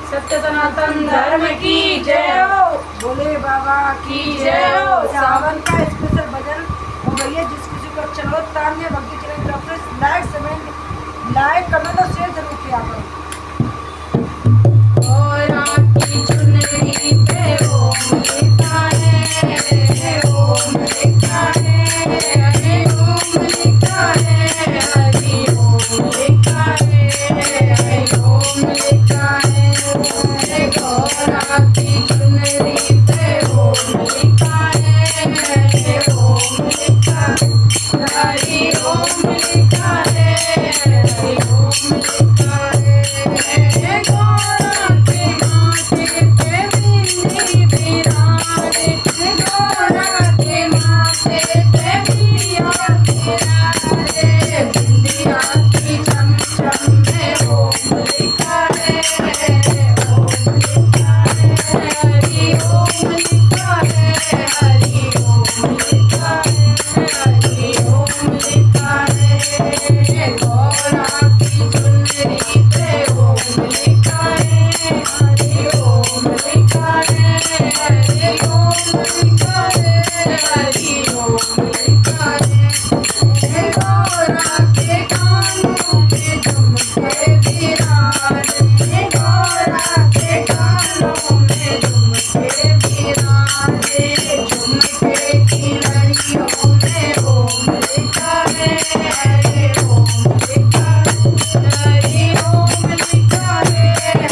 सत्य सनातन धर्म की जय हो। भोले बाबा की जय हो। सावन का स्पेशल भजन और भैया जिस किसी को अच्छा लगे तान्य भक्ति चैनल की तरफ से लाइक कमेंट और शेयर जरूर किया करो। और की चुनरी पे ओम लिखा है, ओम लिखा है, हरि ओम लिखा है, हरि ओम लिखा है, हरि ओम लिखा है। गौरा की चुनरी पे ओम लिखा है, ओम लिखा है, हरि ओम लिखा है, हरि ओम लिखा है। गौरा के माथे पे बिंदी बिराजे, गौरा के माथे पे बिंदिया बिराजे, बिंदिया की चम चम में ओम लिखा है, ओम लिखा है, हरि ओम लिखा है, हरि ओम लिखा है, हरि ओम लिखा है। गौरा की चुनरी पे ओम लिखा है, हरि ओम लिखा है, हरि ओम लिखा है, हरि ओम लिखा है। गौरा के कानों में झुमके बिराजे, गौरा के कानों में झुमके बिराजे, झुमके की लड़ियों में ओम लिखा है, हरि ओम लिखा है, हरि ओम लिखा है,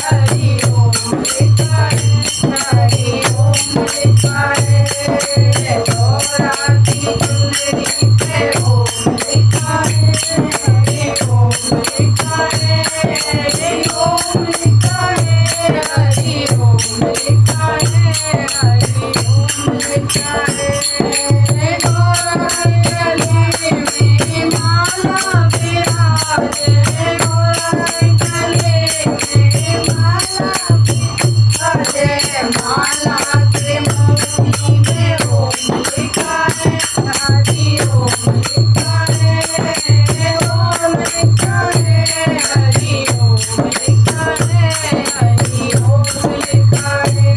हरि ओम लिखा है, हरि ओम लिखा है। गौरा की चुनरी पे ओम लिखा है, हरि ओम लिखा है, हरि ओम लिखा है, हरि ओम लिखा है, हरि ओम लिखा है। गौरा के गले में माला बिराजे, गौरा के गले में माला बिराजे, माला के मोती में ओम लिखा है, हरि ओम लिखा है, ओम लिखा है, हरि ओम लिखा है, हरि ओम लिखा है।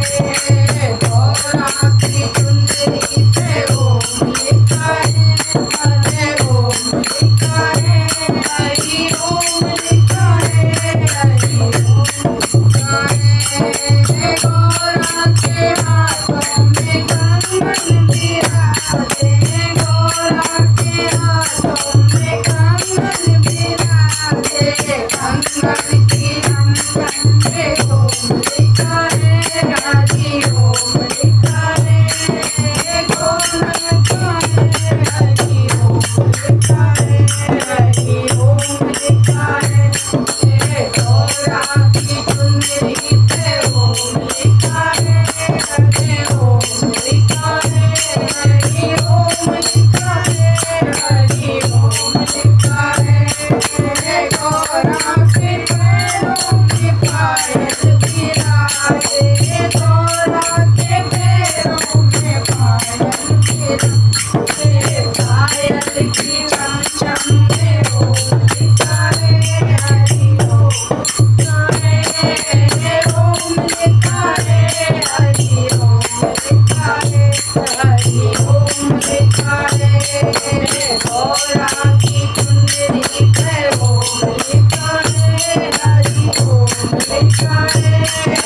गौरा की चुनरी पे ओम लिखा है, हरि ओम लिखा है, हरि ओम लिखा है, हरि ओम लिखा है। गौरा के हाथों में कंगन बिराजे, गौरा के हाथों में कंगन बिराजे, कंगन की चमचम पे ओम लिखा है, हरि ओम लिखा है। गौरा का है, हरि ओम लिखा है, हरि ओम लिखा है। गौरा की चुनरी पे ओम लिखा है, हरि ओम लिखा है, हरि ओम लिखा है, हरि ओम लिखा है। गौरा के पैरों में पायल बिराजे, गौरा के पैरों में पायल बिराजे, पायल की चमचम में ओम लिखा है, हरि ओम लिखा है, ओम लिखा है, हरि ओम लिखा है, हरि ओम लिखा है। गौरा की चुनरी पे ओम लिखा है, हरि ओम लिखा है,